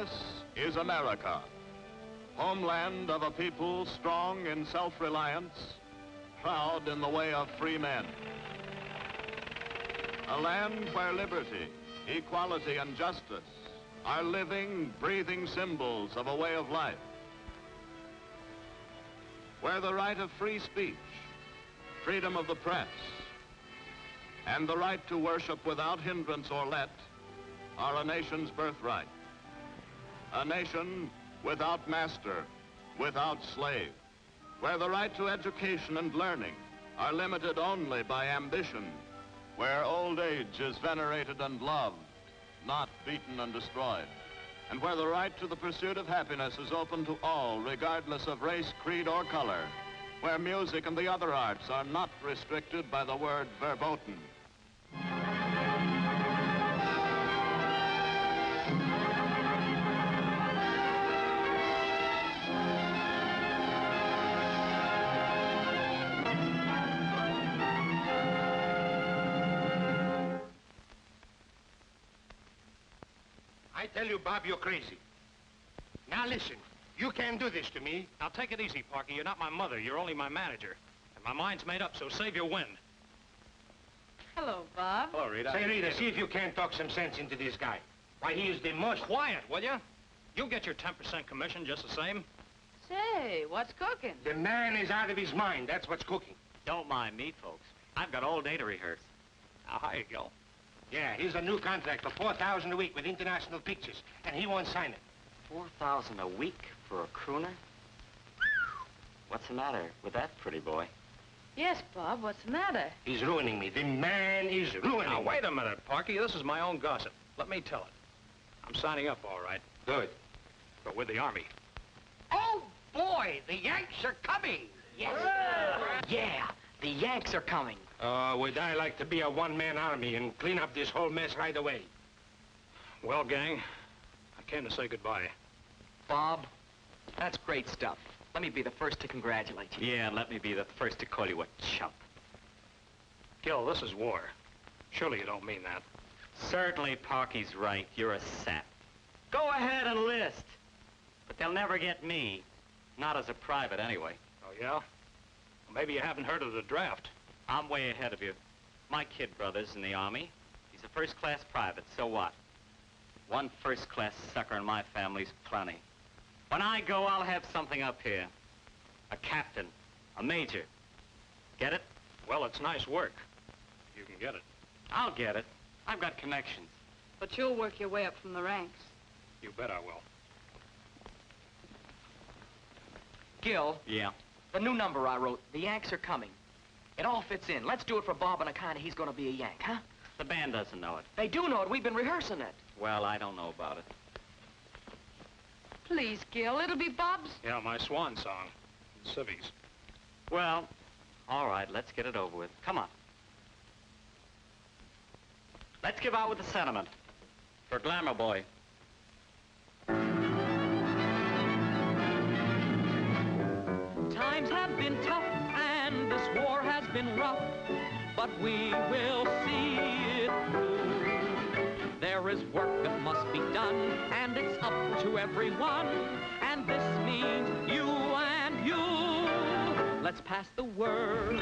This is America, homeland of a people strong in self-reliance, proud in the way of free men. A land where liberty, equality, and justice are living, breathing symbols of a way of life. Where the right of free speech, freedom of the press, and the right to worship without hindrance or let are a nation's birthright. A nation without master, without slave. Where the right to education and learning are limited only by ambition. Where old age is venerated and loved, not beaten and destroyed. And where the right to the pursuit of happiness is open to all, regardless of race, creed, or color. Where music and the other arts are not restricted by the word verboten. I tell you, Bob, you're crazy. Now listen, you can't do this to me. Now take it easy, Parky. You're not my mother. You're only my manager. And my mind's made up, so save your wind. Hello, Bob. Hello, Rita. Say, Rita, see if you can't talk some sense into this guy. Why, he is the most... Quiet, will you? You'll get your 10% commission just the same. Say, what's cooking? The man is out of his mind. That's what's cooking. Don't mind me, folks. I've got all day to rehearse. Now, hiya, Gil. Yeah, here's a new contract for $4,000 a week with International Pictures, and he won't sign it. $4,000 a week for a crooner? What's the matter with that pretty boy? Yes, Bob, what's the matter? He's ruining me. The man is ruining Now, me. wait a minute, Parky. This is my own gossip. Let me tell it. I'm signing up, all right. Good. But with the Army. Oh, boy, the Yanks are coming. Yes. Yeah, the Yanks are coming. Would I like to be a one-man army and clean up this whole mess right away? Well, gang, I came to say goodbye. Bob, that's great stuff. Let me be the first to congratulate you. Yeah, let me be the first to call you a chump. Gil, this is war. Surely you don't mean that. Certainly, Parky's right. You're a sap. Go ahead and enlist. But they'll never get me. Not as a private, anyway. Oh, yeah? Well, maybe you haven't heard of the draft. I'm way ahead of you. My kid brother's in the Army. He's a first-class private, so what? One first-class sucker in my family's plenty. When I go, I'll have something up here. A captain, a major. Get it? Well, it's nice work. You can get it. I'll get it. I've got connections. But you'll work your way up from the ranks. You bet I will. Gil, Yeah. the new number I wrote, the Yanks are coming. It all fits in. Let's do it for Bob on account of he's gonna be a Yank, huh? The band doesn't know it. They do know it. We've been rehearsing it. Well, I don't know about it. Please, Gil, it'll be Bob's. Yeah, my swan song. Civvies. Well, all right, let's get it over with. Come on. Let's give out with the sentiment. For Glamour Boy. Times have been tough and this war has been rough, but we will see it through. There is work that must be done and it's up to everyone, and this means you and you. Let's pass the word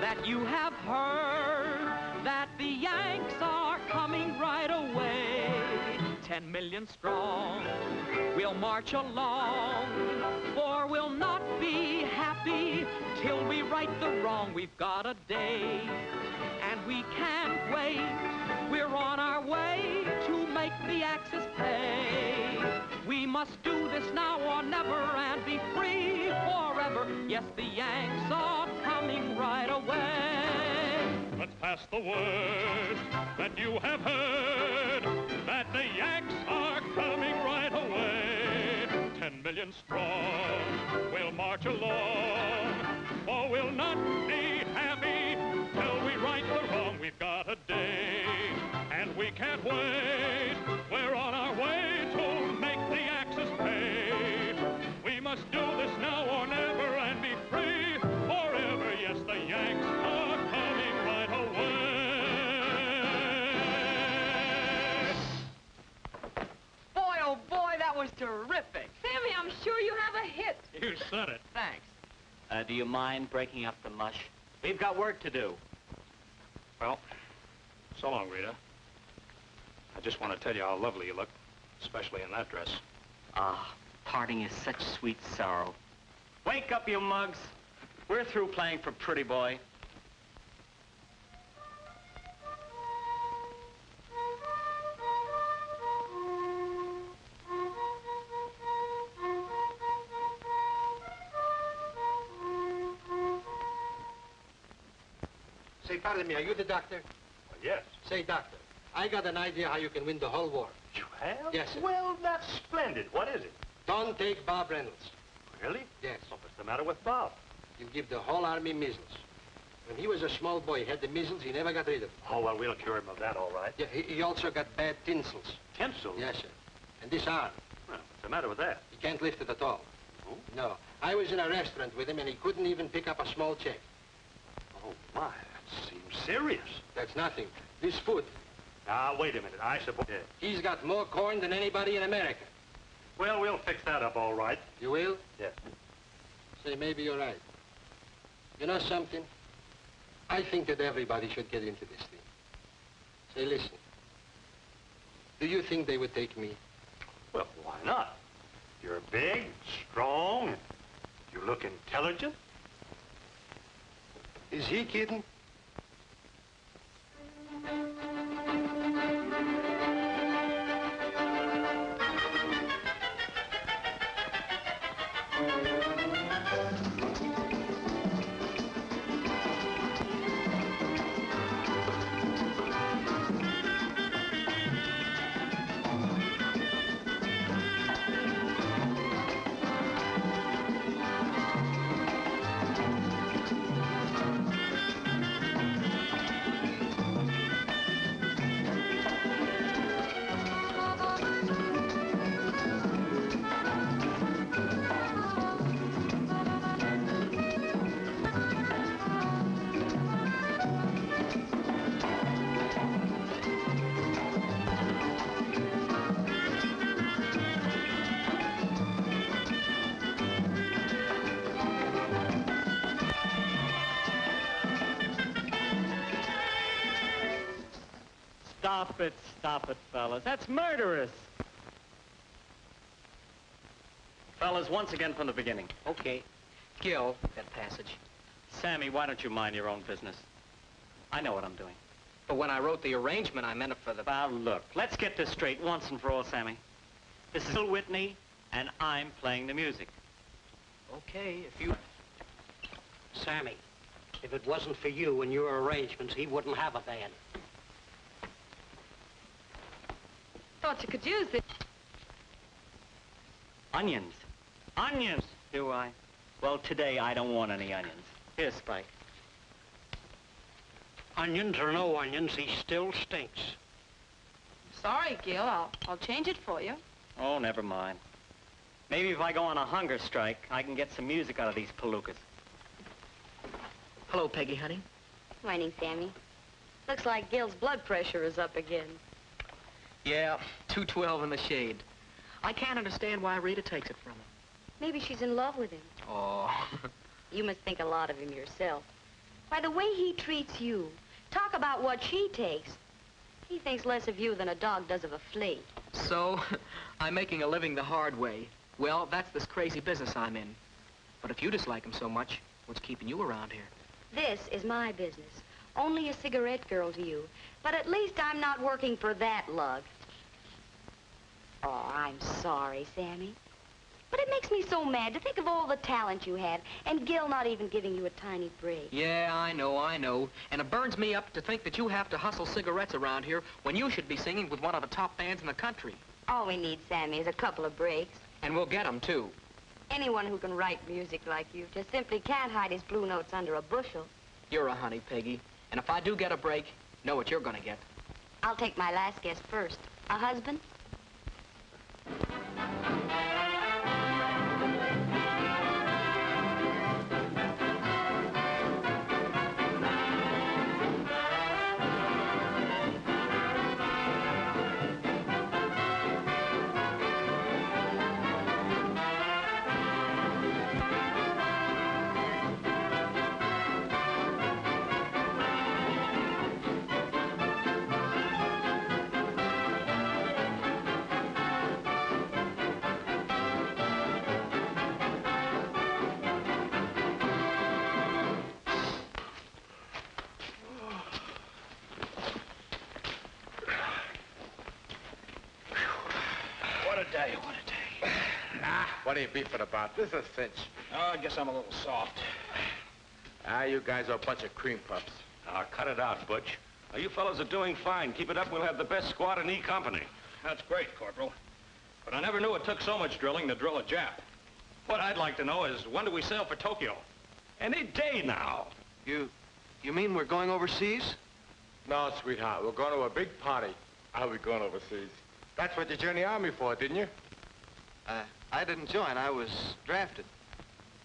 that you have heard that the Yanks are coming right away. 10 million strong, we'll march along, for we'll not be happy till we right the wrong. We've got a day, and we can't wait. We're on our way to make the Axis pay. We must do this now or never and be free forever. Yes, the Yanks are coming right away. Let's pass the word that you have heard that the Yanks are coming right away. 10 million strong, we'll march along, for we'll not be happy till we right the wrong. We've got a day, and we can't wait. We're on our way to make the Axis pay. We must do this now or never and be free forever. Yes, the Yanks are coming right away. Boy, oh boy, that terrific. Sammy, I'm sure you have a hit. You said it. Thanks. Do you mind breaking up the mush? We've got work to do. Well, so long, Rita. I just want to tell you how lovely you look, especially in that dress. Ah, parting is such sweet sorrow. Wake up, you mugs. We're through playing for Pretty Boy. Say, pardon me, are you the doctor? Yes. Say, doctor, I got an idea how you can win the whole war. You have? Yes, sir. Well, that's splendid. What is it? Don't take Bob Reynolds. Really? Yes. What's the matter with Bob? You give the whole army measles. When he was a small boy, he had the measles, he never got rid of them. Oh, well, we'll cure him of that, all right. Yeah, he also got bad tinsels. Tinsel? Yes, sir. And this arm, Well, what's the matter with that? he can't lift it at all. Oh? No. I was in a restaurant with him, and he couldn't even pick up a small check. Oh, my, that seems serious. That's nothing. This food, Now, wait a minute. I suppose... he's got more corn than anybody in America. Well, we'll fix that up, all right. You will? Yes. Say, maybe you're right. You know something? I think that everybody should get into this thing. Say, listen. Do you think they would take me? Well, why not? You're big, strong, and you look intelligent. Is he kidding? Stop it, fellas. That's murderous. Fellas, once again from the beginning. Okay. Gil, that passage. Sammy, why don't you mind your own business? I know what I'm doing. But when I wrote the arrangement, I meant it for the... Now, look, let's get this straight once and for all, Sammy. This is Bill Whitney, and I'm playing the music. Okay, if you... Sammy, if it wasn't for you and your arrangements, he wouldn't have a band. Thought you could use it. Onions. Onions, do I? Well, today I don't want any onions. Here, Spike. Onions or no onions, he still stinks. Sorry, Gil. I'll change it for you. Oh, never mind. Maybe if I go on a hunger strike, I can get some music out of these palookas. Hello, Peggy, honey. Morning, Sammy. Looks like Gil's blood pressure is up again. Yeah, 212 in the shade. I can't understand why Rita takes it from him. Maybe she's in love with him. Oh. You must think a lot of him yourself. By the way he treats you, talk about what she takes. He thinks less of you than a dog does of a flea. So, I'm making a living the hard way. Well, that's this crazy business I'm in. But if you dislike him so much, what's keeping you around here? This is my business. Only a cigarette girl to you. But at least I'm not working for that lug. Oh, I'm sorry, Sammy. But it makes me so mad to think of all the talent you had, and Gil not even giving you a tiny break. Yeah, I know. And it burns me up to think that you have to hustle cigarettes around here when you should be singing with one of the top bands in the country. All we need, Sammy, is a couple of breaks. And we'll get them, too. Anyone who can write music like you just simply can't hide his blue notes under a bushel. You're a honey, Peggy. And if I do get a break, know what you're gonna get. I'll take my last guess first. A husband? you, what a day. What are you beefing about? This is a cinch. Oh, I guess I'm a little soft. You guys are a bunch of cream puffs. Cut it out, Butch. Now, you fellows are doing fine. Keep it up, we'll have the best squad in E Company. That's great, Corporal. But I never knew it took so much drilling to drill a Jap. What I'd like to know is, when do we sail for Tokyo? Any day now. You mean we're going overseas? No, sweetheart. We're going to a big party. Are we going overseas? That's what you joined the Army for, didn't you? I didn't join. I was drafted.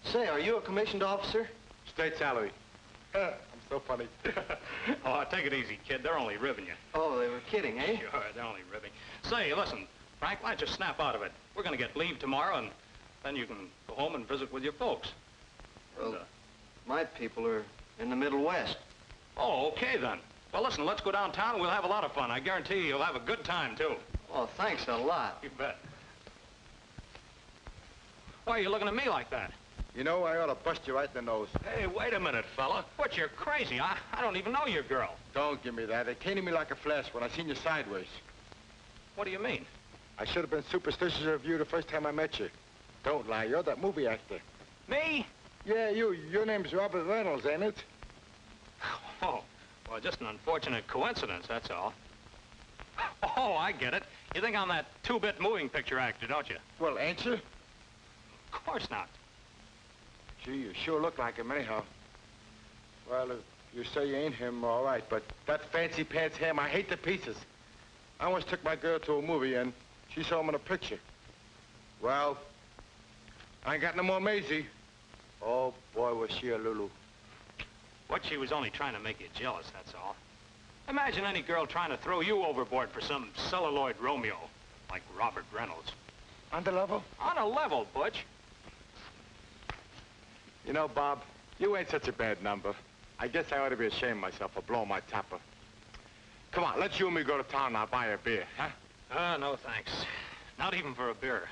Say, are you a commissioned officer? State salary. I'm so funny. Oh, take it easy, kid. They're only ribbing you. Oh, they were kidding, eh? Sure, they're only ribbing. Say, listen, Frank, why don't you snap out of it? We're going to get leave tomorrow, and then you can go home and visit with your folks. Well, my people are in the Middle West. Oh, okay, then. Well, listen, let's go downtown and we'll have a lot of fun. I guarantee you'll have a good time, too. Oh, thanks a lot. You bet. Why are you looking at me like that? You know, I ought to bust you right in the nose. Hey, wait a minute, fella. What, you're crazy. I don't even know your girl. Don't give me that. It came to me like a flash when I seen you sideways. What do you mean? I should have been superstitious of you the first time I met you. Don't lie. You're that movie actor. Me? Yeah, you. Your name's Robert Reynolds, ain't it? Oh, well, just an unfortunate coincidence, that's all. Oh, I get it. You think I'm that two-bit moving picture actor, don't you? Well, ain't you? Of course not. Gee, you sure look like him anyhow. Well, if you say you ain't him, all right, but that fancy pants ham, I hate to pieces. I once took my girl to a movie, and she saw him in a picture. Well, I ain't got no more Maisie. Oh, boy, was she a Lulu. What, she was only trying to make you jealous, that's all. Imagine any girl trying to throw you overboard for some celluloid Romeo, like Robert Reynolds. On the level? On a level, Butch. You know, Bob, you ain't such a bad number. I guess I ought to be ashamed of myself for blowing my topper. Come on, let's you and me go to town and I'll buy a beer, huh? No, thanks. Not even for a beer.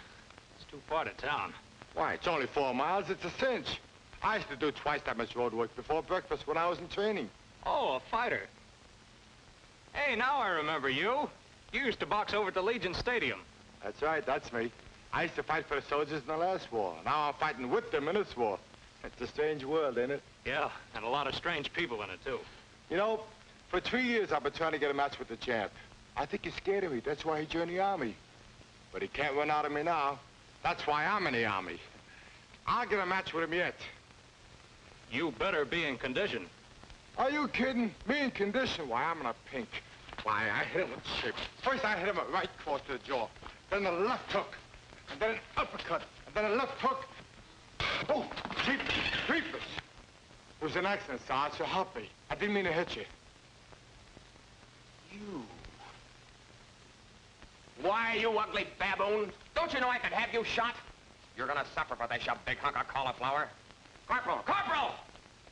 It's too far to town. Why, it's only 4 miles. It's a cinch. I used to do twice that much road work before breakfast when I was in training. Oh, a fighter. Hey, now I remember you. You used to box over at the Legion Stadium. That's right, that's me. I used to fight for the soldiers in the last war. Now I'm fighting with them in this war. It's a strange world, ain't it? Yeah, and a lot of strange people in it, too. You know, for 3 years I've been trying to get a match with the champ. I think he's scared of me. That's why he joined the Army. But he can't run out of me now. That's why I'm in the Army. I'll get a match with him yet. You better be in condition. Are you kidding? Me in condition? Why, I'm in a pink. Why, I hit him with shape. First I hit him a right cross to the jaw. Then a left hook. And then an uppercut. And then a left hook. Oh, jeepers. It was an accident, Sarge, so help me. I didn't mean to hit you. You. Why, you ugly baboon? Don't you know I could have you shot? You're gonna suffer for this, you big hunk of cauliflower. Corporal! Corporal!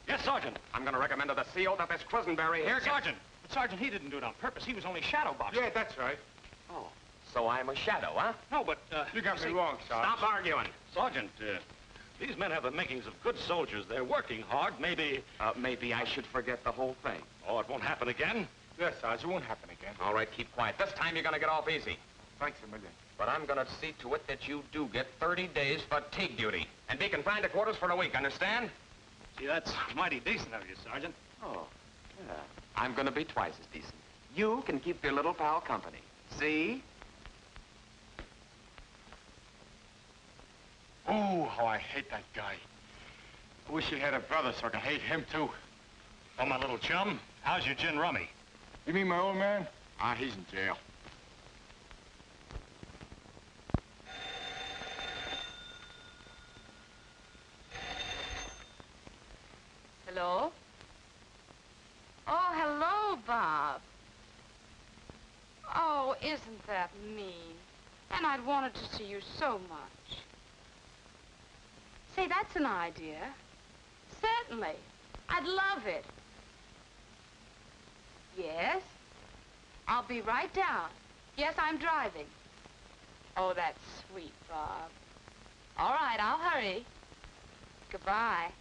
Yes, Sergeant. I'm gonna recommend to the CO that this Quisenberry here... Sergeant! But Sergeant, he didn't do it on purpose. He was only shadow boxing. Yeah, that's right. Oh, so I'm a shadow, huh? No, but, You got me wrong, Sarge. Stop arguing. Sergeant, these men have the makings of good soldiers. They're working hard. Maybe... Maybe I should forget the whole thing. Oh, it won't happen again? Yes, Sarge, it won't happen again. All right, keep quiet. This time you're gonna get off easy. Thanks a million. But I'm gonna see to it that you do get 30 days fatigue duty. And be confined to quarters for a week, understand? Gee, that's mighty decent of you, Sergeant. Oh, yeah. I'm gonna be twice as decent. You can keep your little pal company. See? Oh, how I hate that guy. I wish he had a brother so I could hate him, too. Oh, my little chum, how's your gin rummy? You mean my old man? He's in jail. Hello? Oh, hello, Bob. Oh, isn't that mean? And I'd wanted to see you so much. Say, that's an idea. Certainly. I'd love it. Yes? I'll be right down. Yes, I'm driving. Oh, that's sweet, Bob. All right, I'll hurry. Goodbye.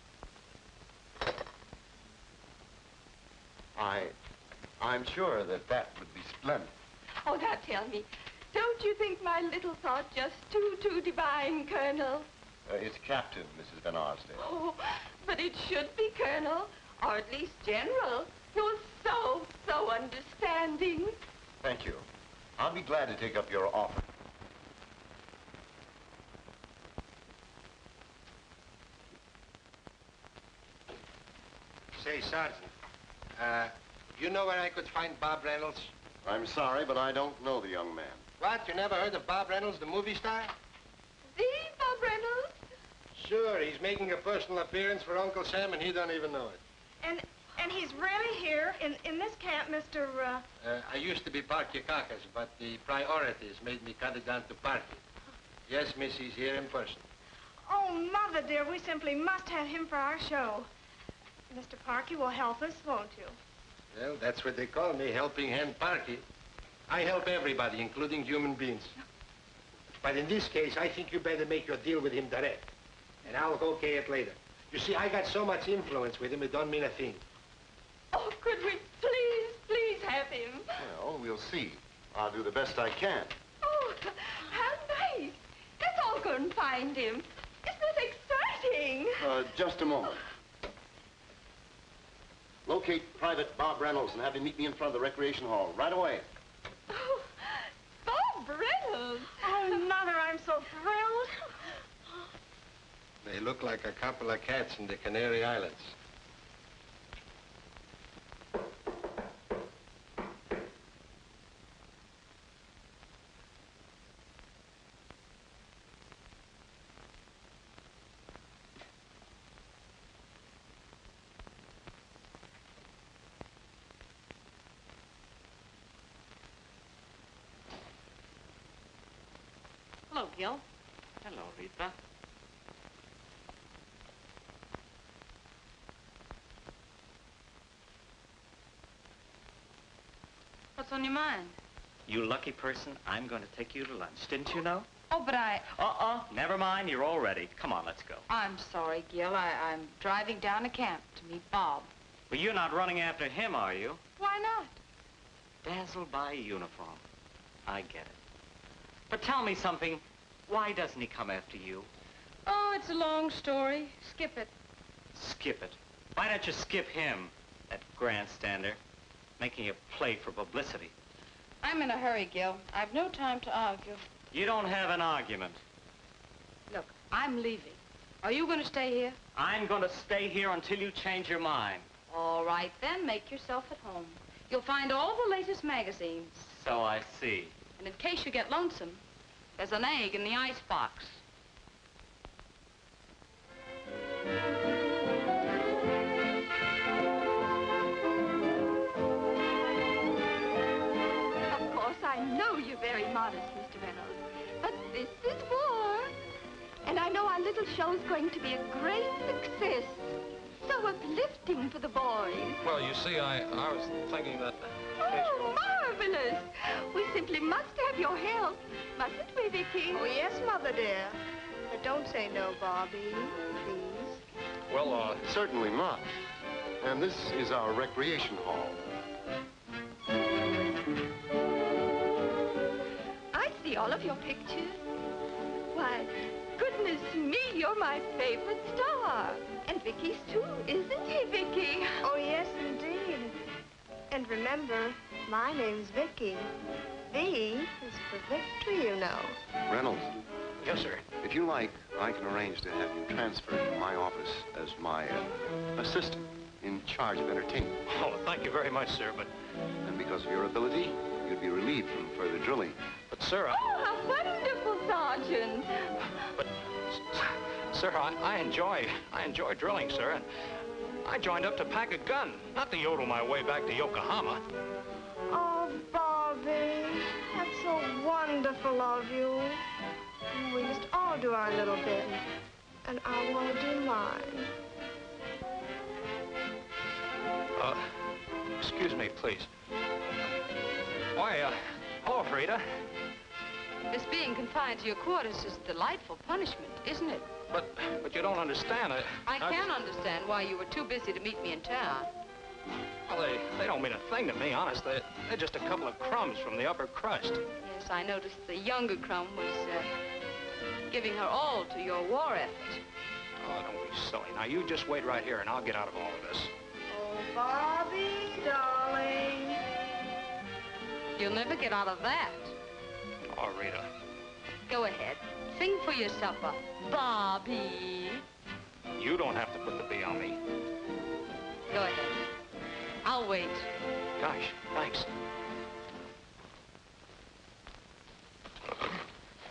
I'm sure that would be splendid. Oh, now tell me, Don't you think my little thought just too divine, Colonel? It's Captain, Mrs. Van Arsdale. Oh, but it should be Colonel, or at least General. You're so understanding. Thank you. I'll be glad to take up your offer. Say, Sergeant, you know where I could find Bob Reynolds? I'm sorry, but I don't know the young man. What? You never heard of Bob Reynolds, the movie star? The Bob Reynolds? Sure, he's making a personal appearance for Uncle Sam, and he don't even know it. And he's really here in this camp, Mr. I used to be Parky Caucus, but the priorities made me cut it down to Parky. Yes, miss, he's here in person. Oh, Mother dear, we simply must have him for our show. Mr. Parky will help us, won't you? Well, that's what they call me, helping hand Parky. I help everybody, including human beings. But in this case, I think you better make your deal with him direct. And I'll okay it later. You see, I got so much influence with him, it don't mean a thing. Oh, could we please have him? Well, we'll see. I'll do the best I can. Oh, how nice. Let's all go and find him. Isn't this exciting? Just a moment. Locate Private Bob Reynolds and have him meet me in front of the recreation hall right away. Oh, Bob Reynolds. Oh, Mother, I'm so thrilled. They look like a couple of cats in the Canary Islands. Hello, Gil. Hello, Rita. What's on your mind? You lucky person, I'm going to take you to lunch. Didn't you know? Oh, but Never mind. You're all ready. Come on, let's go. I'm sorry, Gil. I'm driving down to camp to meet Bob. Well, you're not running after him, are you? Why not? Dazzled by a uniform. I get it. But tell me something. Why doesn't he come after you? Oh, it's a long story. Skip it. Skip it. Why don't you skip him, that grandstander, making a play for publicity? I'm in a hurry, Gil. I've no time to argue. You don't have an argument. Look, I'm leaving. Are you going to stay here? I'm going to stay here until you change your mind. All right, then. Make yourself at home. You'll find all the latest magazines. So I see. And in case you get lonesome, there's an egg in the icebox. Of course, I know you're very modest, Mr. Reynolds, but this is war. And I know our little show's going to be a great success. So uplifting for the boys. Well, you see, I was thinking that... Oh, marvelous. We simply must have your help, mustn't we, Vicky? Oh, yes, Mother dear. But don't say no, Bobby, please. Well, certainly not. And this is our recreation hall. I see all of your pictures. Why, goodness me, you're my favorite star. And Vicky's too, isn't he, Vicky? Oh, yes, indeed. And remember, my name's Vicky. V is for victory, you know. Reynolds. Yes, sir. If you like, I can arrange to have you transferred to my office as my assistant in charge of entertainment. Oh, thank you very much, sir, but... And because of your ability, you'd be relieved from further drilling. But, sir, Oh, how wonderful, Sergeant. But, sir, I enjoy drilling, sir, and I joined up to pack a gun, not to yodel my way back to Yokohama. Oh, Bobby, that's so wonderful of you. We must all do our little bit, and I want to do mine. Excuse me, please. Why, hello, Frida. This being confined to your quarters is a delightful punishment, isn't it? But you don't understand. I can understand why you were too busy to meet me in town. Well, they don't mean a thing to me, honest. They're just a couple of crumbs from the upper crust. Yes, Yes, I noticed the younger crumb was giving her all to your war effort. Oh, don't be silly. Now, you just wait right here, and I'll get out of all of this. Oh, Bobby, darling. You'll never get out of that. Oh, Rita. Go ahead. Sing for your supper, Bobby. You don't have to put the B on me. Go ahead. I'll wait. Gosh, thanks.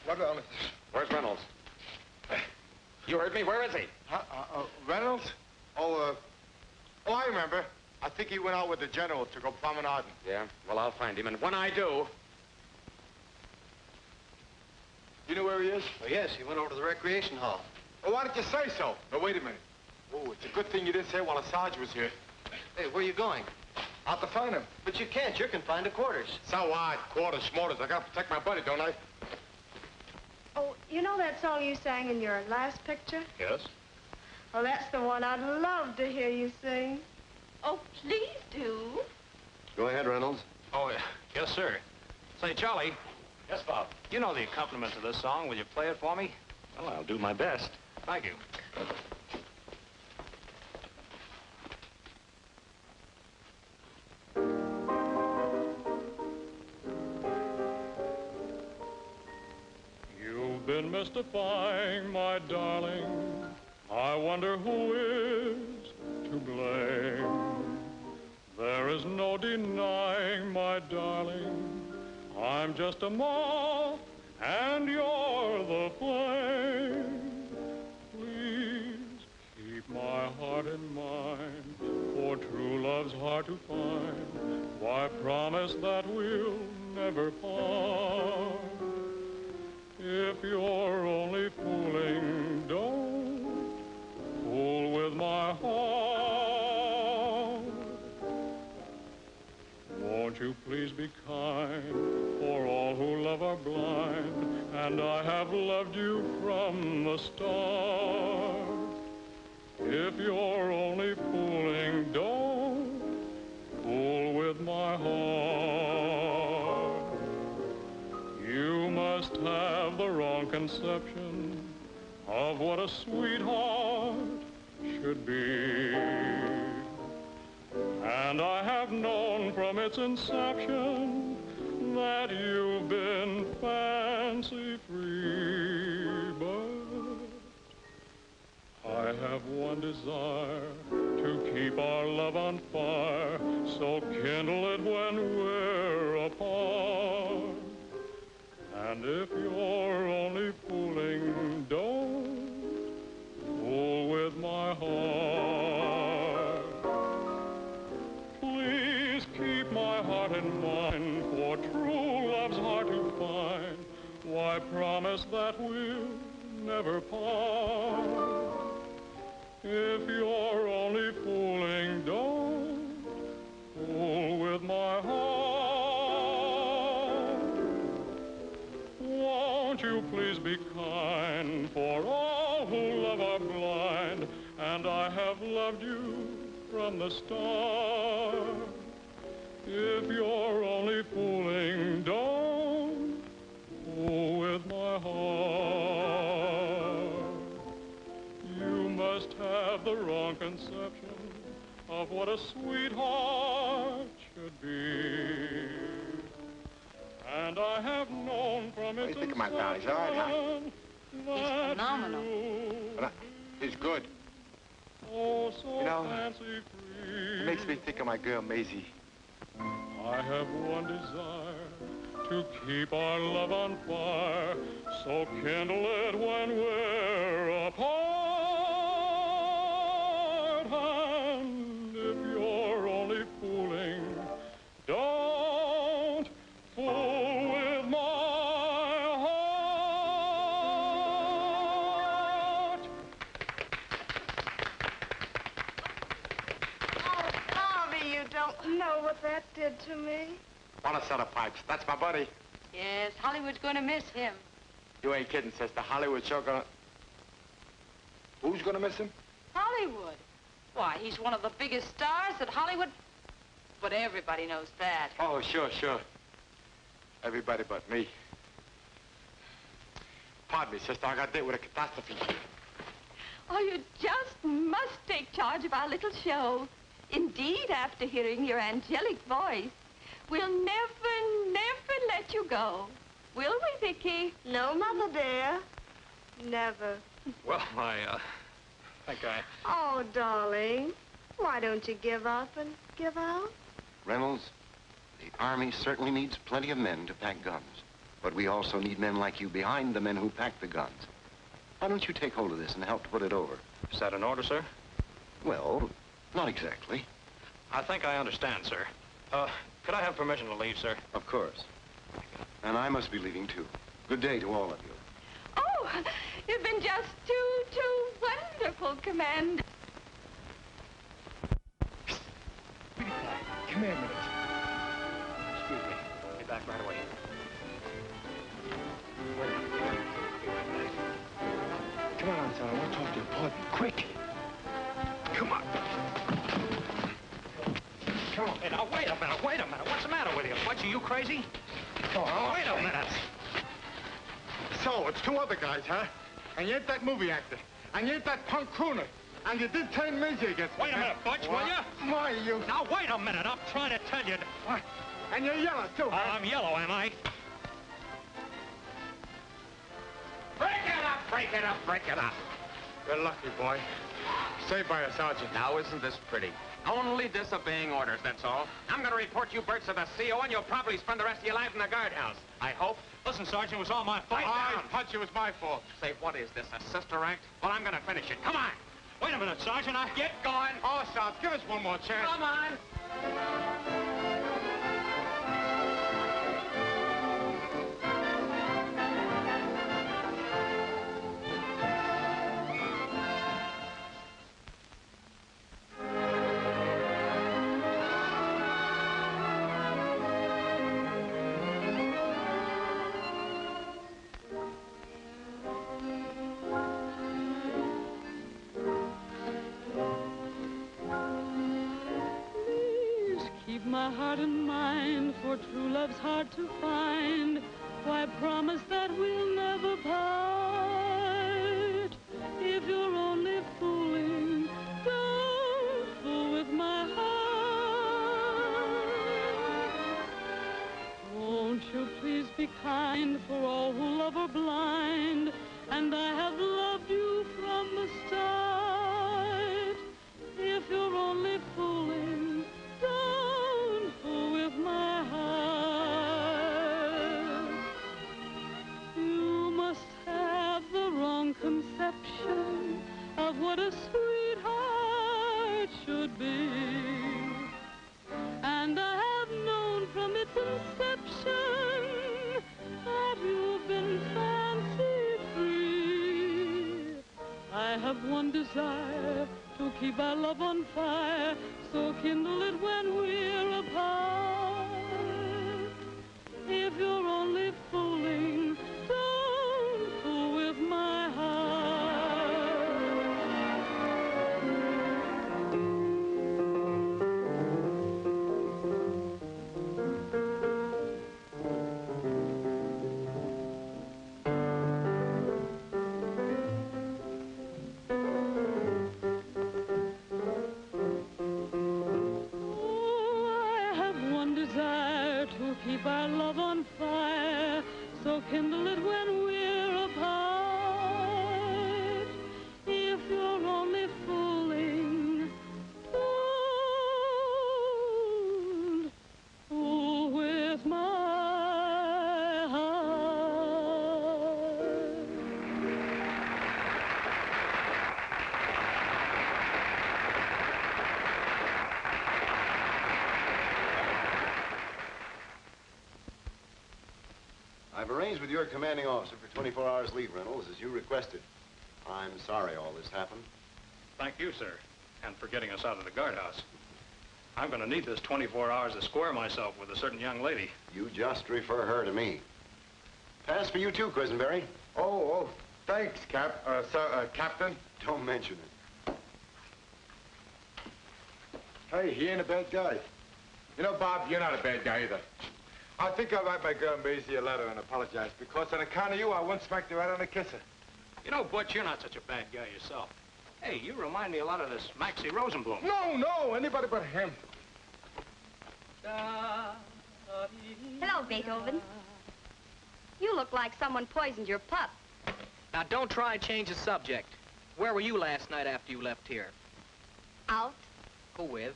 What, Where's Reynolds? You heard me? Where is he? Reynolds? Oh, I remember. I think he went out with the general to go promenading. Yeah? Well, I'll find him, and when I do... You know where he is? Oh, yes, he went over to the recreation hall. Well, why didn't you say so? No, wait a minute. Oh, it's a good thing you didn't say it while the sergeant was here. Hey, where are you going? Out to find him. But you can't. You're confined to quarters. So what? Quarters, schmorters. I gotta protect my buddy, don't I? Oh, you know that song you sang in your last picture? Yes? Well, that's the one I'd love to hear you sing. Oh, please do. Go ahead, Reynolds. Oh, yes, sir. Say, Charlie. Yes, Bob. You know the accompaniment to this song. Will you play it for me? Well, I'll do my best. Thank you. You've been mystifying, my darling. I wonder who is to blame. There is no denying, my darling, I'm just a moth and you're the flame. Please keep my heart in mind, for true love's hard to find. Why promise that we'll never part? If you're only fooling, don't fool with my heart. Won't you please be kind, for all who love are blind, and I have loved you from the start. If you're only fooling, don't fool with my heart. You must have the wrong conception of what a sweetheart should be. And I have known from its inception that you've been fancy-free. But I have one desire, to keep our love on fire, so kindle it when we're apart. And if you're only fooling, don't fool with my heart. Please keep my heart in mind, for true love's hard to find. Why promise that we'll never part? If you're only fooling, don't fool with my heart. Won't you please be kind, for all who love are blind, and I have loved you from the start. If you're only fooling, don't fool with my heart. You must have the wrong conception of what a sweetheart should be. And I have known from its What do you think of my pal? He's all right, huh? He's phenomenal. He's good. Oh, so You know, fancy-free. It makes me think of my girl, Maisie. I have one desire, to keep our love on fire, so kindle it when we're apart. And if you're only fooling, don't fool with my heart. Oh, Bobby, you don't know what that did to me. Want a set of pipes. That's my buddy. Yes, Hollywood's going to miss him. You ain't kidding, sister. Hollywood sure gonna... Who's gonna miss him? Hollywood? Why, he's one of the biggest stars that Hollywood... But everybody knows that. Oh, sure. Everybody but me. Pardon me, sister, I got hit with a catastrophe. Oh, you just must take charge of our little show. Indeed, after hearing your angelic voice, we'll never, never let you go. Will we, Vicky? No, Mother dear. Never. Well, I think I... Oh, darling, why don't you give up and give out? Reynolds, the Army certainly needs plenty of men to pack guns. But we also need men like you behind the men who pack the guns. Why don't you take hold of this and help to put it over? Is that an order, sir? Well, not exactly. I think I understand, sir. Could I have permission to leave, sir? Of course. And I must be leaving, too. Good day to all of you. Oh, you've been just too wonderful, Commander. Come here a minute. Excuse me. I'll be back right away. Come on, son. I want to talk to you. Pardon. Quick. Come on. Come on. Hey, now, wait a minute. What's the matter with you? What, are you crazy? Come on. Wait a minute. So, it's two other guys, huh? And you ain't that movie actor. And you ain't that punk crooner. And you did turn Minzy against me. Wait a minute, Butch, will you? Why, you... Now, wait a minute. I'm trying to tell you. What? And you're yellow, too, huh? I'm yellow, am I? Break it up. You're lucky, boy. Saved by a sergeant. Now, isn't this pretty? Only disobeying orders, that's all. I'm going to report you birds to the CO, and you'll probably spend the rest of your life in the guardhouse. I hope. Listen, Sergeant, it was all my fault. I punch you, it was my fault. Say, what is this, a sister act? Well, I'm going to finish it. Come on. Wait a minute, Sergeant. Get going. Oh, Sarge, give us one more chance. Come on. My heart and mind, for true love's hard to find. Why promise that we'll never part? If you're only fooling, don't fool with my heart. Won't you please be kind, for all who love are blind, and I have loved you from the start. If you're only fooling, don't fool with my heart. You must have the wrong conception of what a sweetheart should be. And I have known from its inception that you've been fancy free. I have one desire, to keep our love on fire, so kindle it when we're apart. If you're only fooling, don't fool with my keep our love on fire, so kindle it when we're apart. If you're only fooling, don't fool with my I've arranged with your commanding officer for 24 hours leave, Reynolds, as you requested. I'm sorry all this happened. Thank you, sir, and for getting us out of the guardhouse. I'm going to need this 24 hours to square myself with a certain young lady. You just refer her to me. Pass for you too, Quisenberry. Oh, thanks, Captain. Don't mention it. Hey, he ain't a bad guy. You know, Bob, you're not a bad guy either. I think I'll write my girl Maisie a letter and apologize, because on account of you, I once smacked her right on the kisser. You know, Butch, you're not such a bad guy yourself. Hey, you remind me a lot of this Maxie Rosenblum. No, anybody but him. Hello, Beethoven. You look like someone poisoned your pup. Now, don't try and change the subject. Where were you last night after you left here? Out. Who with?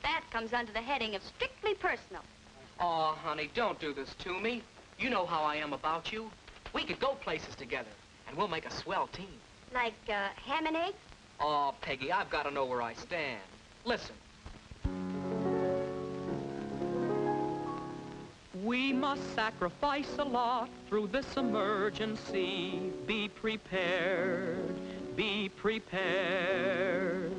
That comes under the heading of strictly personal. Oh, honey, don't do this to me. You know how I am about you. We could go places together, and we'll make a swell team. Like, ham and eggs? Oh, Peggy, I've got to know where I stand. Listen. We must sacrifice a lot through this emergency. Be prepared, be prepared.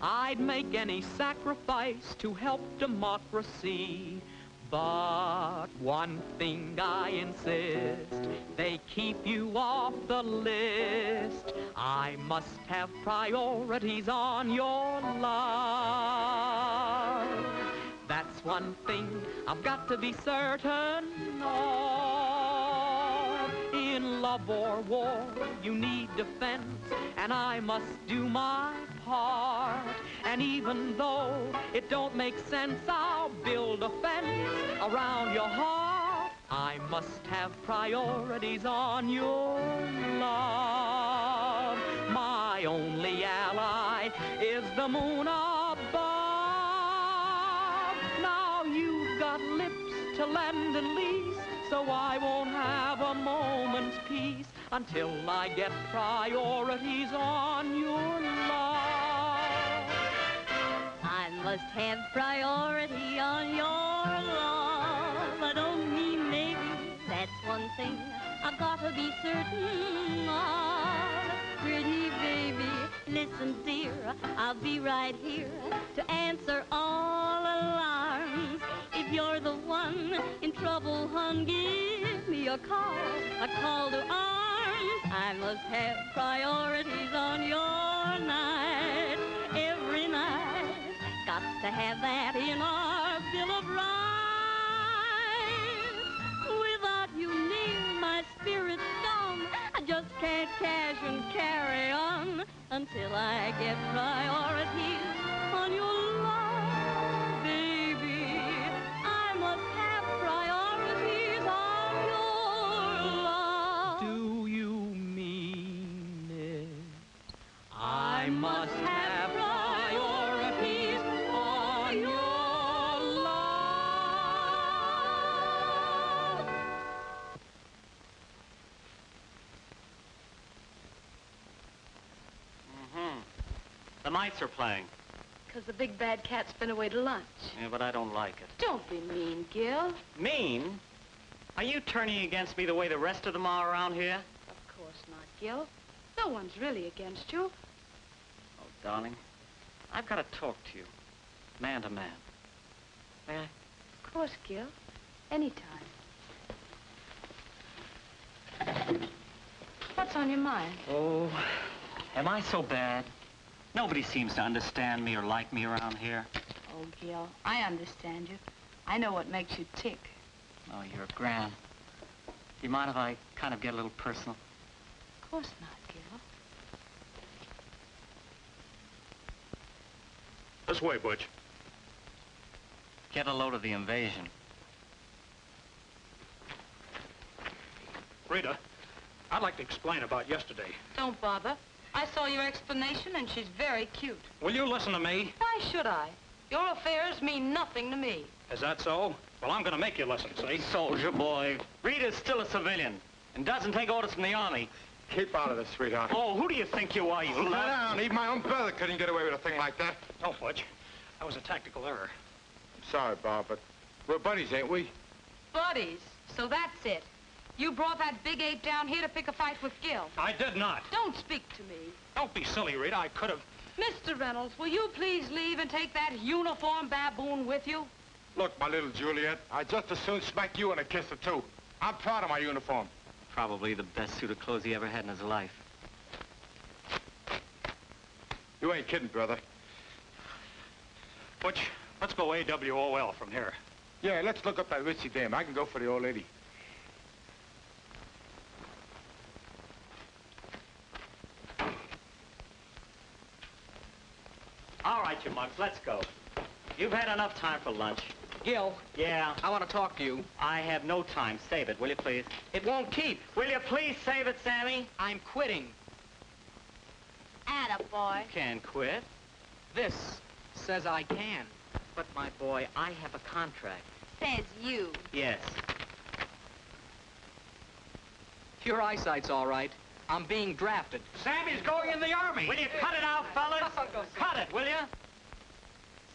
I'd make any sacrifice to help democracy. But one thing I insist, they keep you off the list. I must have priorities on your love. That's one thing I've got to be certain of. In love or war, you need defense, and I must do my part. And even though it don't make sense, I'll build a fence around your heart. I must have priorities on your love. My only ally is the moon above. Now you've got lips to lend and lease, so I won't have a moment's peace until I get priorities on your love. I must have priority on your love. I don't mean maybe, that's one thing I've got to be certain of. Pretty baby, listen dear, I'll be right here to answer all alarms. If you're the one in trouble, hon, give me a call to arms. I must have priorities on your night, every night. Got to have that in our Bill of Rights. Without you near, my spirit's gone. I just can't cash and carry on until I get priorities on your love, baby. I must have priorities on your love. Do you mean it? I must have priorities on your love. The Knights are playing. Because the big bad cat's been away to lunch. Yeah, but I don't like it. Don't be mean, Gil. Mean? Are you turning against me the way the rest of them are around here? Of course not, Gil. No one's really against you. Oh, darling, I've got to talk to you, man to man. May I? Of course, Gil. Anytime. What's on your mind? Oh, am I so bad? Nobody seems to understand me or like me around here. Oh, Gil, I understand you. I know what makes you tick. Oh, you're grand. Do you mind if I kind of get a little personal? Of course not, Gil. This way, Butch. Get a load of the invasion. Rita, I'd like to explain about yesterday. Don't bother. I saw your explanation, and she's very cute. Will you listen to me? Why should I? Your affairs mean nothing to me. Is that so? Well, I'm going to make you listen, see? Soldier boy. Rita's still a civilian and doesn't take orders from the Army. Keep out of this, sweetheart. Oh, who do you think you are, you Sit love? down. Even my own brother couldn't get away with a thing like that. No, Butch. That was a tactical error. I'm sorry, Bob, but we're buddies, ain't we? Buddies. So that's it. You brought that big ape down here to pick a fight with Gil. I did not. Don't speak to me. Don't be silly, Rita. I could have... Mr. Reynolds, will you please leave and take that uniform baboon with you? Look, my little Juliet, I'd just as soon smack you in a kiss or two. I'm proud of my uniform. Probably the best suit of clothes he ever had in his life. You ain't kidding, brother. Butch, let's go AWOL from here. Yeah, let's look up that Ritzy dame. I can go for the old lady. All right, you mugs, let's go. You've had enough time for lunch. Gil. Yeah? I want to talk to you. I have no time. Save it, will you please? It won't keep. Will you please save it, Sammy? I'm quitting. Attaboy. You can't quit. This says I can. But, my boy, I have a contract. Says you. Yes. Your eyesight's all right. I'm being drafted. Sammy's going in the Army. Will you cut it out, fellas? Cut it, will you?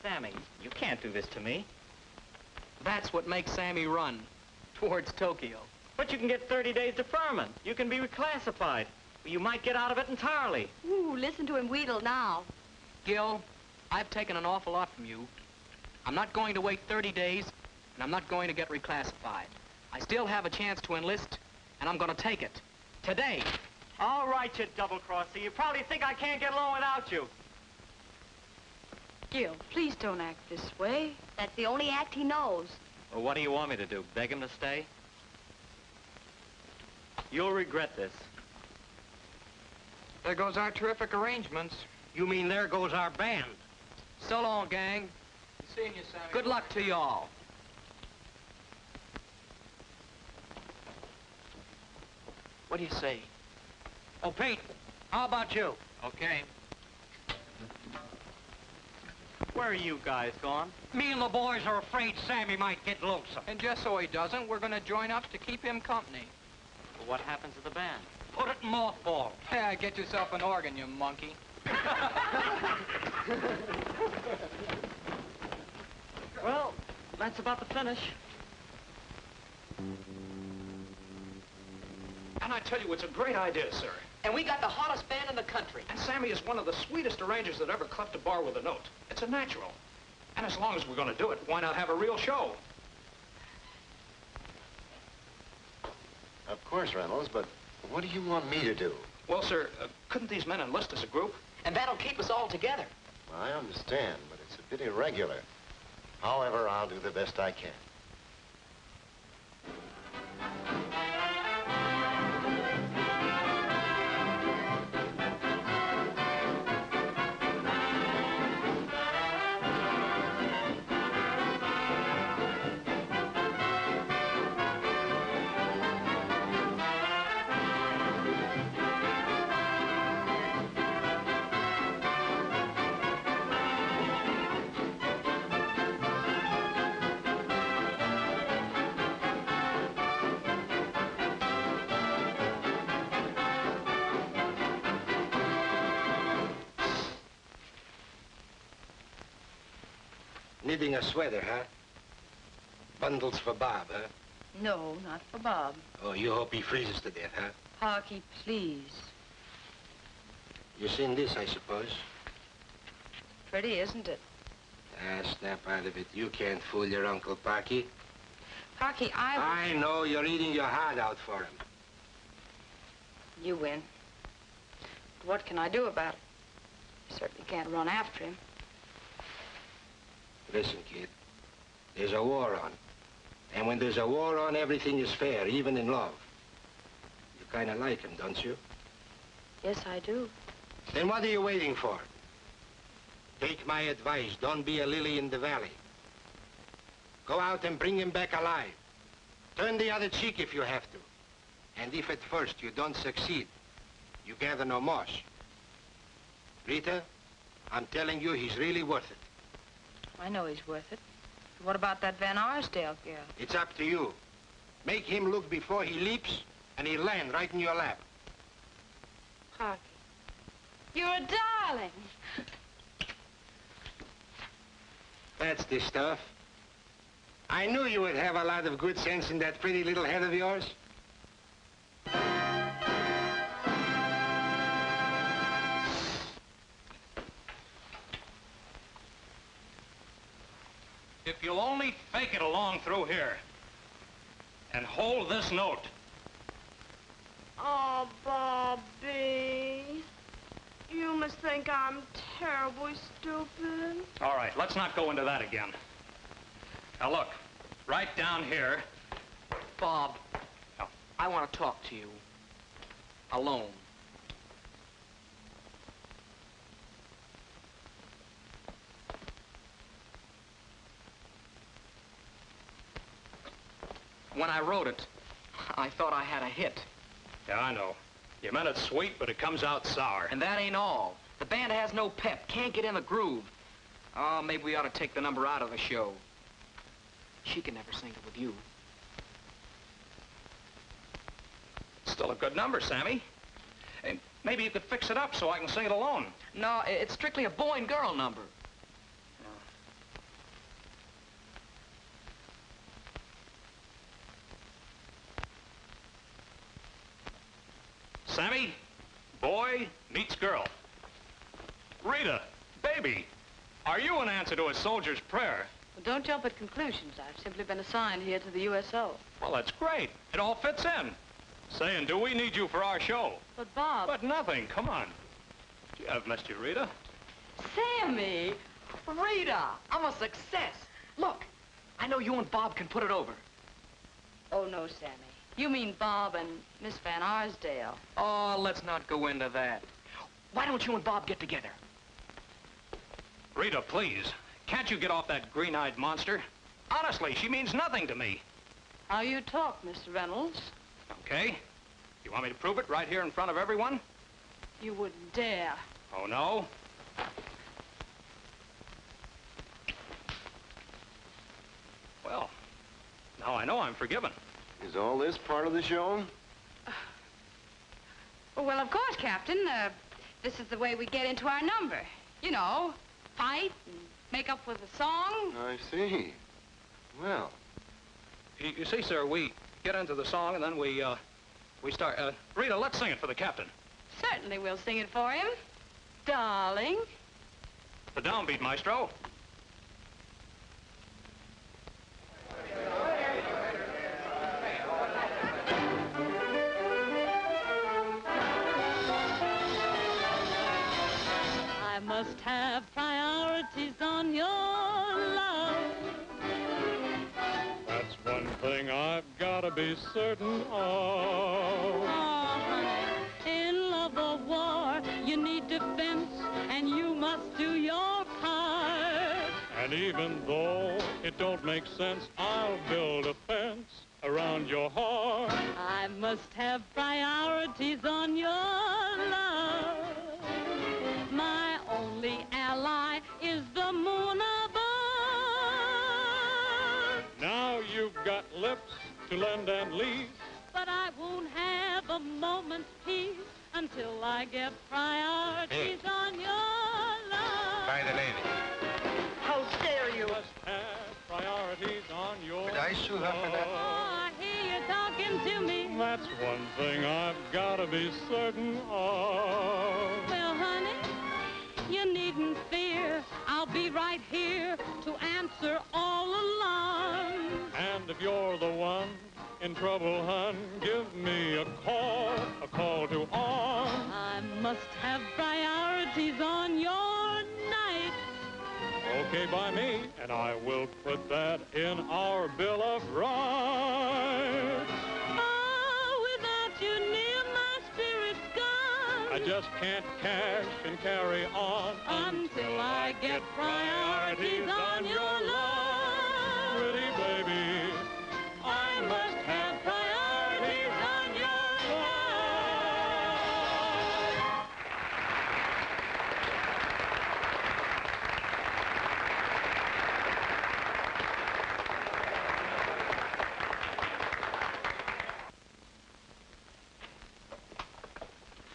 Sammy, you can't do this to me. That's what makes Sammy run towards Tokyo. But you can get 30 days deferment. You can be reclassified. You might get out of it entirely. Ooh, listen to him wheedle now. Gil, I've taken an awful lot from you. I'm not going to wait 30 days, and I'm not going to get reclassified. I still have a chance to enlist, and I'm going to take it. Today. All right, you double-crosser. You probably think I can't get along without you. Gil, please don't act this way. That's the only act he knows. Well, what do you want me to do? Beg him to stay? You'll regret this. There goes our terrific arrangements. You mean there goes our band? So long, gang. Seeing you, Sammy. Good luck to y'all. What do you say? Oh, Pete, how about you? Okay. Where are you guys going? Me and the boys are afraid Sammy might get lonesome. And just so he doesn't, we're going to join up to keep him company. Well, what happens to the band? Put it in mothball. Yeah, get yourself an organ, you monkey. Well, that's about the finish. And I tell you, it's a great idea, sir. And we got the hottest band in the country. And Sammy is one of the sweetest arrangers that ever cleft a bar with a note. It's a natural. And as long as we're going to do it, why not have a real show? Of course, Reynolds, but what do you want me to do? Well, sir, couldn't these men enlist as a group? And that'll keep us all together. I understand, but it's a bit irregular. However, I'll do the best I can. Knitting a sweater, huh? Bundles for Bob, huh? No, not for Bob. Oh, you hope he freezes to death, huh? Harky, please. You seen this, I suppose? Pretty, isn't it? Ah, snap out of it. You can't fool your Uncle Parky. Parky, I know you're eating your heart out for him. You win. But what can I do about it? I certainly can't run after him. Listen, kid. There's a war on. And when there's a war on, everything is fair, even in love. You kind of like him, don't you? Yes, I do. Then what are you waiting for? Take my advice. Don't be a lily in the valley. Go out and bring him back alive. Turn the other cheek if you have to. And if at first you don't succeed, you gather no moss. Rita, I'm telling you, he's really worth it. I know he's worth it. What about that Van Arsdale girl? It's up to you. Make him look before he leaps, and he'll land right in your lap. Parky, you're a darling. That's the stuff. I knew you would have a lot of good sense in that pretty little head of yours. If you'll only fake it along through here and hold this note. Oh, Bobby. You must think I'm terribly stupid. All right, let's not go into that again. Now look, right down here. Bob, I want to talk to you. Alone. When I wrote it, I thought I had a hit. Yeah, I know. You meant it sweet, but it comes out sour. And that ain't all. The band has no pep, can't get in the groove. Oh, maybe we ought to take the number out of the show. She can never sing it with you. Still a good number, Sammy. Hey, maybe you could fix it up so I can sing it alone. No, it's strictly a boy and girl number. Sammy, boy meets girl. Rita, baby, are you an answer to a soldier's prayer? Well, don't jump at conclusions. I've simply been assigned here to the USO. Well, that's great. It all fits in. Saying, do we need you for our show? But, Bob... But nothing. Come on. Gee, I've missed you, Rita. Sammy! Rita! I'm a success. Look, I know you and Bob can put it over. Oh, no, Sammy. You mean Bob and Miss Van Arsdale. Oh, let's not go into that. Why don't you and Bob get together? Rita, please. Can't you get off that green-eyed monster? Honestly, she means nothing to me. How you talk, Mr. Reynolds. Okay. You want me to prove it right here in front of everyone? You wouldn't dare. Oh, no? Well, now I know I'm forgiven. Is all this part of the show? Well, of course, Captain. This is the way we get into our number. You know, fight and make up for the song. I see. Well. You see, sir, we get into the song and then we start. Rita, let's sing it for the captain. Certainly we'll sing it for him. Darling. The downbeat, maestro. I must have priorities on your love. That's one thing I've got to be certain of. Oh, honey, in love or war, you need defense, and you must do your part. And even though it don't make sense, I'll build a fence around your heart. I must have priorities on your love. My only ally is the moon above. Now you've got lips to lend and lease, But I won't have a moment's peace until I get priorities on your love. By the lady. How dare you? must have priorities on your Could I sue her for that? Oh, I hear you talking to me. That's one thing I've got to be certain of. Well, honey, you needn't fear. I'll be right here to answer all along. And if you're the one in trouble, hun, give me a call to arms. I must have priorities on your night. Okay by me, and I will put that in our Bill of Rights. Oh, without you near, my spirit's gone. I just can't cash and carry on Until I get priorities on your love. Pretty baby, I must have priorities on your love.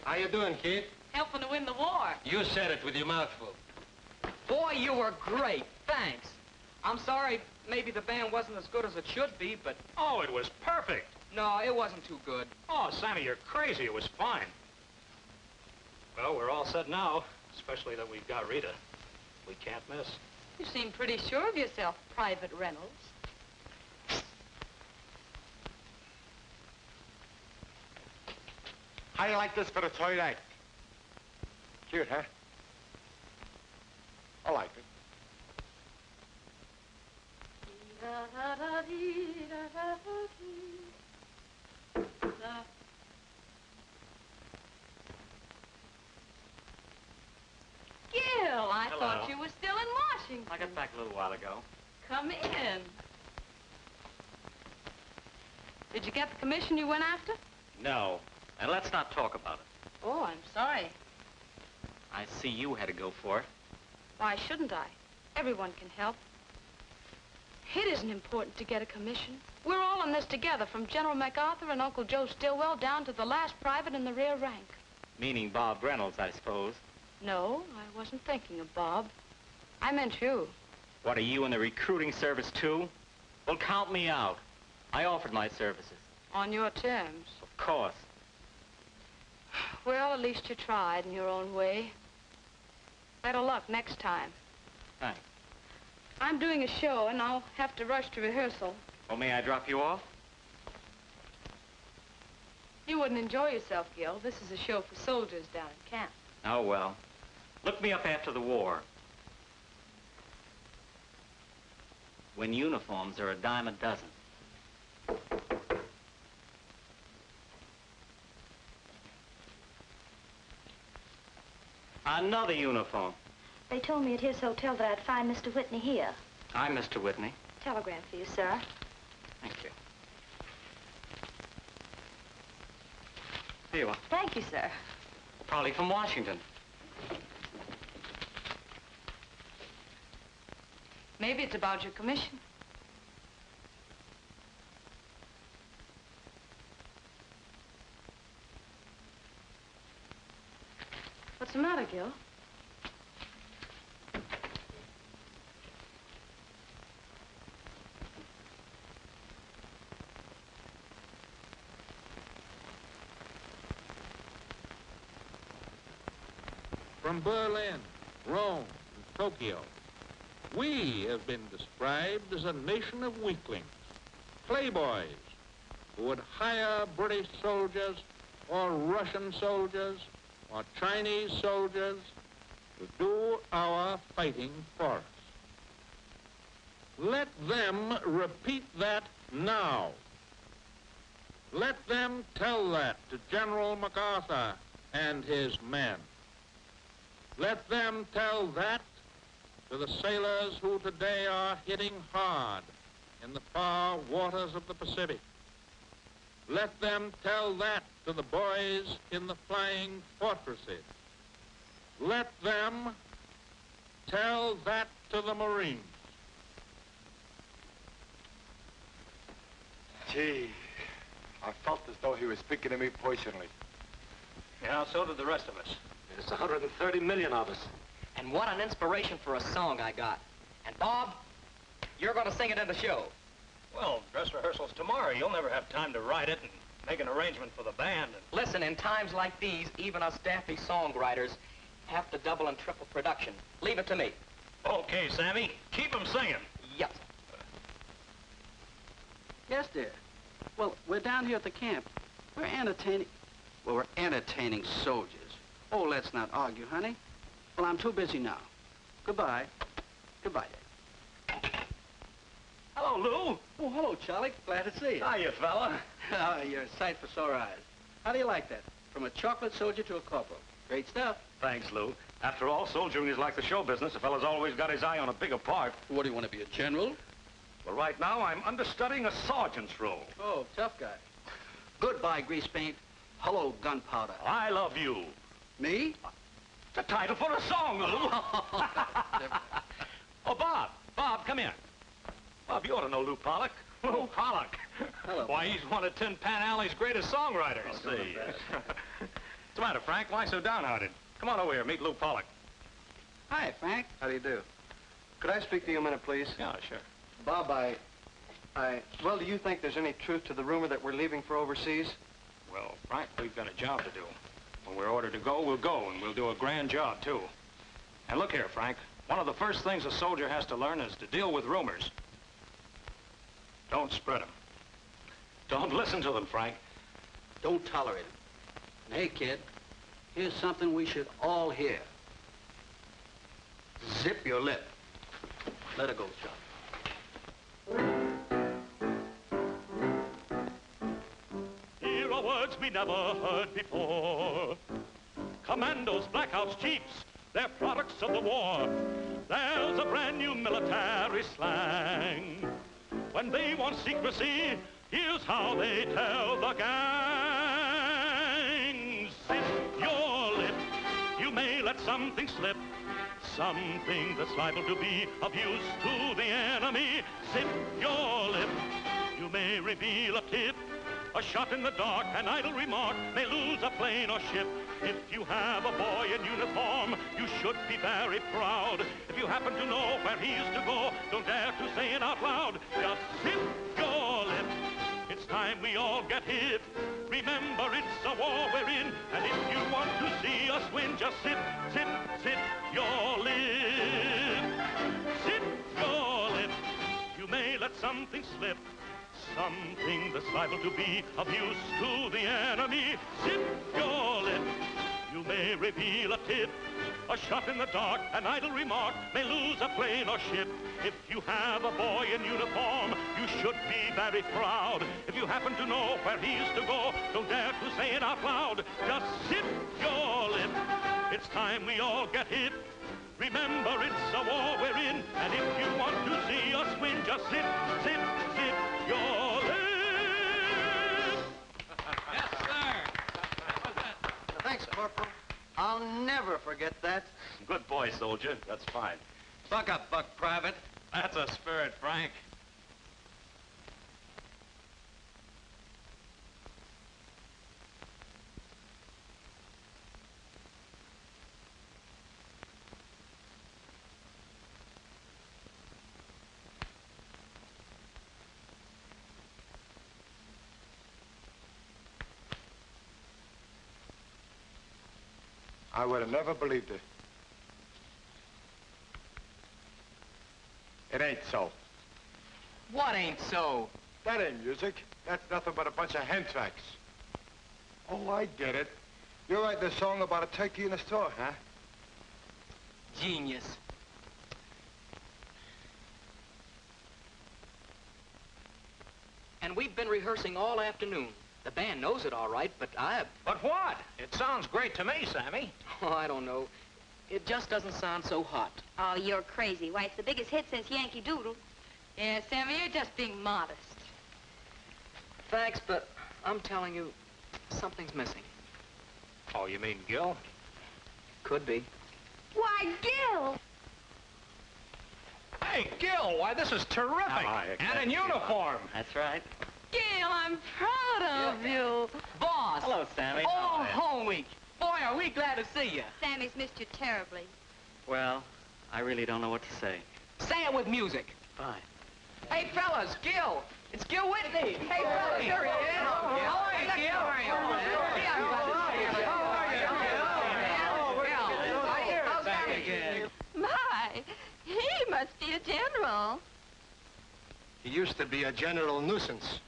How you doing, kid? Helping to win the war. You said it with your mouth full. Boy, you were great. Thanks. I'm sorry maybe the band wasn't as good as it should be, but... Oh, it was perfect. No, it wasn't too good. Oh, Sammy, you're crazy. It was fine. Well, we're all set now, especially that we've got Rita. We can't miss. You seem pretty sure of yourself, Private Reynolds. How do you like this for the third act? Cute, huh? I like it. Gil, I Hello. thought you were still in Washington. I got back a little while ago. Come in. Did you get the commission you went after? No. And let's not talk about it. Oh, I'm sorry. I see you had to go for it. Why shouldn't I? Everyone can help. It isn't important to get a commission. We're all in this together, from General MacArthur and Uncle Joe Stillwell down to the last private in the rear rank. Meaning Bob Reynolds, I suppose. No, I wasn't thinking of Bob. I meant you. What, are you in the recruiting service, too? Well, count me out. I offered my services. On your terms. Of course. Well, at least you tried in your own way. Better luck next time. Thanks. I'm doing a show, and I'll have to rush to rehearsal. Well, may I drop you off? You wouldn't enjoy yourself, Gil. This is a show for soldiers down in camp. Oh, well. Look me up after the war. When uniforms are a dime a dozen. Another uniform. They told me at his hotel that I'd find Mr. Whitney here. I'm Mr. Whitney. Telegram for you, sir. Thank you. Here you are. Thank you, sir. Probably from Washington. Maybe it's about your commission. What's the matter, Gil? From Berlin, Rome, and Tokyo, we have been described as a nation of weaklings, playboys, who would hire British soldiers or Russian soldiers or Chinese soldiers to do our fighting for us. Let them repeat that now. Let them tell that to General MacArthur and his men. Let them tell that to the sailors who today are hitting hard in the far waters of the Pacific. Let them tell that to the boys in the flying fortresses. Let them tell that to the Marines. Gee, I felt as though he was speaking to me personally. Yeah, so did the rest of us. There's 130 million of us. And what an inspiration for a song I got. And Bob, you're going to sing it in the show. Well, dress rehearsals tomorrow. You'll never have time to write it and make an arrangement for the band. And... Listen, in times like these, even us daffy songwriters have to double and triple production. Leave it to me. Okay, Sammy. Keep 'em singing. Yes. Yes, dear. Well, we're down here at the camp. We're entertaining... Well, we're entertaining soldiers. Oh, let's not argue, honey. Well, I'm too busy now. Goodbye. Goodbye, Dave. Hello, Lou. Oh, hello, Charlie. Glad to see you. Hiya, fella. Oh, you're a sight for sore eyes. How do you like that? From a chocolate soldier to a corporal. Great stuff. Thanks, Lou. After all, soldiering is like the show business. A fella's always got his eye on a bigger part. What, do you want to be a general? Well, right now, I'm understudying a sergeant's role. Oh, tough guy. Goodbye, grease paint. Hello, gunpowder. I love you. Me? The title for a song, Lou. Oh, Bob. Bob, come here. Bob, you ought to know Lou Pollock. Lou Pollock. Hello. Why, he's one of Tin Pan Alley's greatest songwriters. I'll see. What's the matter, Frank? Why so downhearted? Come on over here. Meet Lou Pollock. Hi, Frank. How do you do? Could I speak to you a minute, please? Yeah, sure. Bob, well, do you think there's any truth to the rumor that we're leaving for overseas? Well, Frank, we've got a job to do. When we're ordered to go, we'll go, and we'll do a grand job, too. And look here, Frank. One of the first things a soldier has to learn is to deal with rumors. Don't spread them. Don't listen to them, Frank. Don't tolerate it. And hey, kid, here's something we should all hear. Zip your lip. Let her go, Chuck. words we never heard before. Commandos, blackouts, chiefs, they're products of the war. There's a brand new military slang. When they want secrecy, here's how they tell the gang. Zip your lip, you may let something slip, something that's liable to be of use to the enemy. Zip your lip, you may reveal a tip, a shot in the dark, an idle remark may lose a plane or ship. If you have a boy in uniform, you should be very proud. If you happen to know where he is to go, don't dare to say it out loud. Just zip your lip. It's time we all get hip. Remember, it's a war we're in, and if you want to see us win, just zip, zip, zip your lip. Zip your lip. You may let something slip, something that's liable to be of use to the enemy. Zip your lip. You may reveal a tip, a shot in the dark, an idle remark may lose a plane or ship. If you have a boy in uniform, you should be very proud. If you happen to know where he is to go, don't dare to say it out loud. Just zip your lip. It's time we all get hip. Remember, it's a war we're in, and if you want to see us win, just zip, zip, zip your lip. Yes, sir. Thanks, Corporal. I'll never forget that. Good boy, soldier. That's fine. Buck up, Buck Private. That's a spirit, Frank. I would have never believed it. It ain't so. What ain't so? That ain't music. That's nothing but a bunch of hen tracks. Oh, I get it. You're writing a song about a turkey in a store, huh? Genius. And we've been rehearsing all afternoon. The band knows it all right, but But what? It sounds great to me, Sammy. Oh, I don't know. It just doesn't sound so hot. Oh, you're crazy. Why, it's the biggest hit since Yankee Doodle. Yeah, Sammy, you're just being modest. Thanks, but I'm telling you, something's missing. Oh, you mean Gil? Could be. Why, Gil! Hey, Gil, why, this is terrific. And in uniform. That's right. Gil, I'm proud of you. Boss! Hello, Sammy. Oh, home week. Boy, are we glad to see you. Sammy's missed you terribly. Well, I really don't know what to say. Say it with music. Fine. Hey, fellas, Gil. It's Gil Whitney. Hey, fellas, here he is. How are you, Gil? How's Sammy? My, he must be a general. He used to be a general nuisance.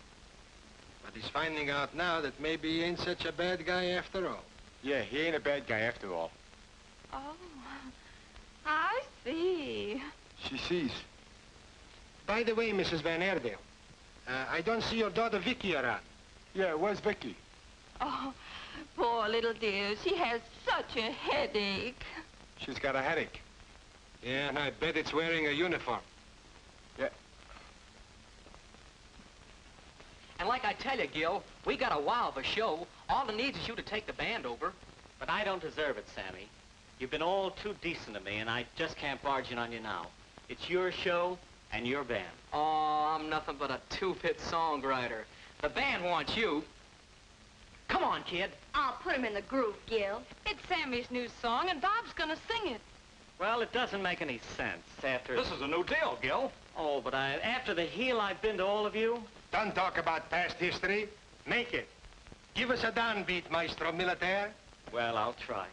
But he's finding out now that maybe he ain't such a bad guy after all. Yeah, he ain't a bad guy after all. Oh, I see. She sees. By the way, Mrs. Van Airedale, I don't see your daughter Vicky around. Yeah, where's Vicky? Oh, poor little dear. She has such a headache. She's got a headache. Yeah, and I bet it's wearing a uniform. Yeah. And like I tell you, Gil, we got a wow of a show. All it needs is you to take the band over. But I don't deserve it, Sammy. You've been all too decent to me, and I just can't barge in on you now. It's your show and your band. Oh, I'm nothing but a two-bit songwriter. The band wants you. Come on, kid. I'll put him in the groove, Gil. It's Sammy's new song, and Bob's gonna sing it. Well, it doesn't make any sense after... This is a new deal, Gil. Oh, but after the heel I've been to all of you... Don't talk about past history. Make it. Give us a downbeat, Maestro Militaire. Well, I'll try.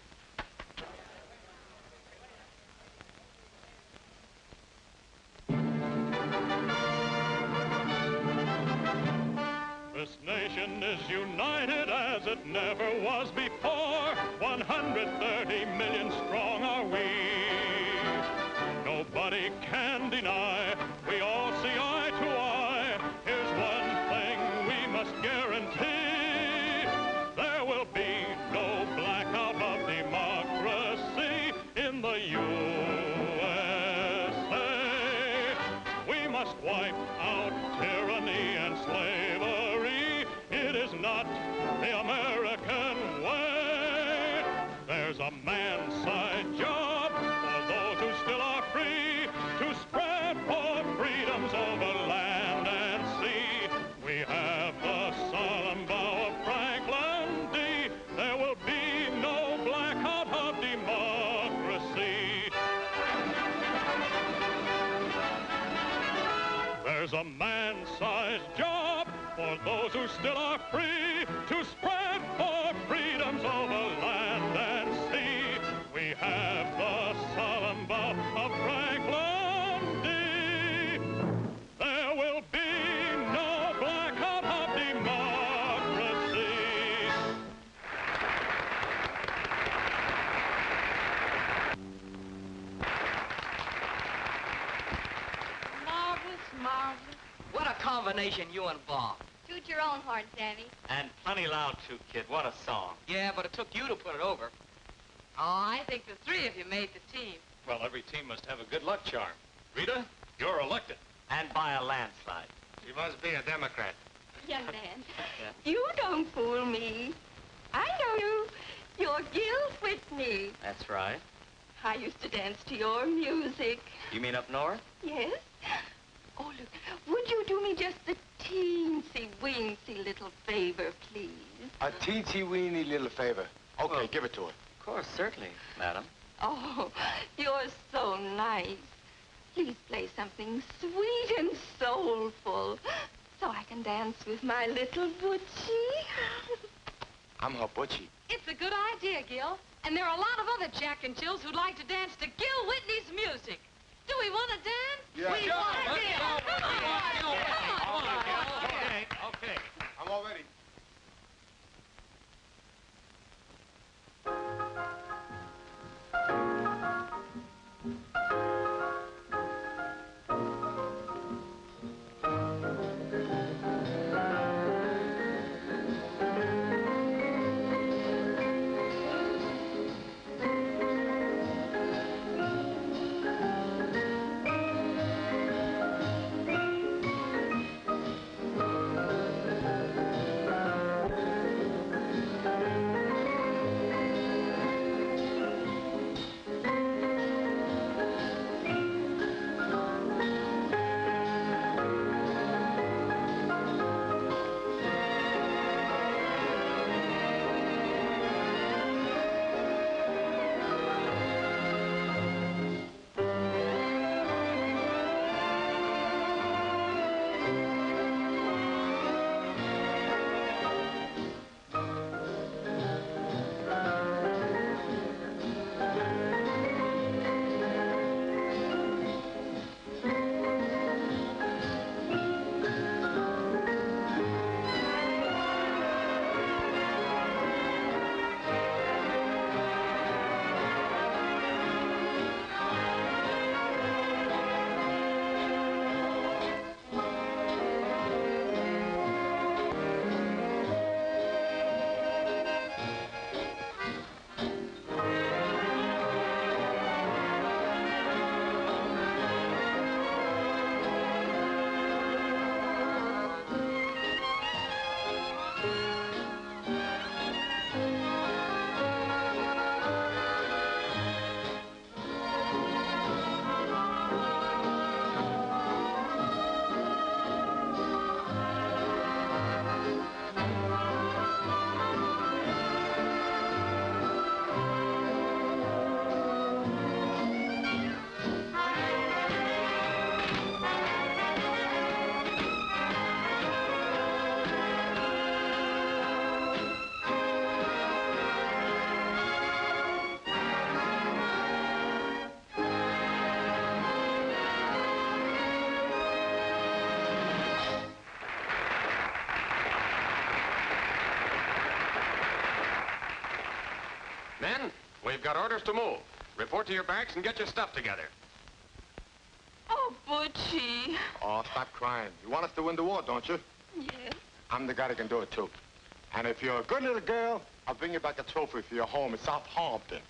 This nation is united as it never was before. 130 million strong are we. Nobody can deny we all see eye to eye. Here's one thing we must guarantee. a man-side job for those who still are free to spread for freedoms over land and sea. We have the solemn vow of Franklin D. There will be no blackout of democracy. There's a man-sized job for those who still are free to spread for freedoms over land and sea. We have the solemn vow of Franklin D. There will be no blackout of democracy. Marvelous, marvelous. What a combination, you and Bob. Toot your own horn, Sammy. And plenty loud, too, kid. What a song. Yeah, but it took you to put it over. Oh, I think the three of you made the team. Well, every team must have a good luck charm. Rita, you're elected. And by a landslide. She must be a Democrat. Young man, you don't fool me. I know you. You're Gil Whitney. That's right. I used to dance to your music. You mean up north? Yes? Oh, look, would you do me just a teensy-weensy little favor, please? A teensy-weeny little favor. Okay, give it to her. Of course, certainly, madam. Oh, you're so nice. Please play something sweet and soulful so I can dance with my little Butchie. I'm her Butchie. It's a good idea, Gil. And there are a lot of other Jack and Jills who'd like to dance to Gil Whitney's music. Do we want to dance? Yeah. We want to dance. Come on. Okay. I'm all ready. Men, we've got orders to move. Report to your barracks and get your stuff together. Oh, Butchie. Oh, stop crying. You want us to win the war, don't you? Yes. I'm the guy that can do it, too. And if you're a good little girl, I'll bring you back a trophy for your home in South Hampton.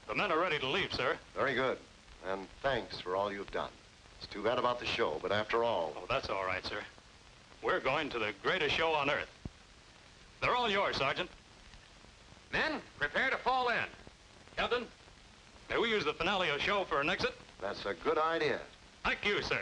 The men are ready to leave, sir. Very good. And thanks for all you've done. It's too bad about the show, but after all... Oh, that's all right, sir. We're going to the greatest show on earth. They're all yours, Sergeant. Men, prepare to fall in. Captain, may we use the finale of the show for an exit? That's a good idea. Thank you, sir.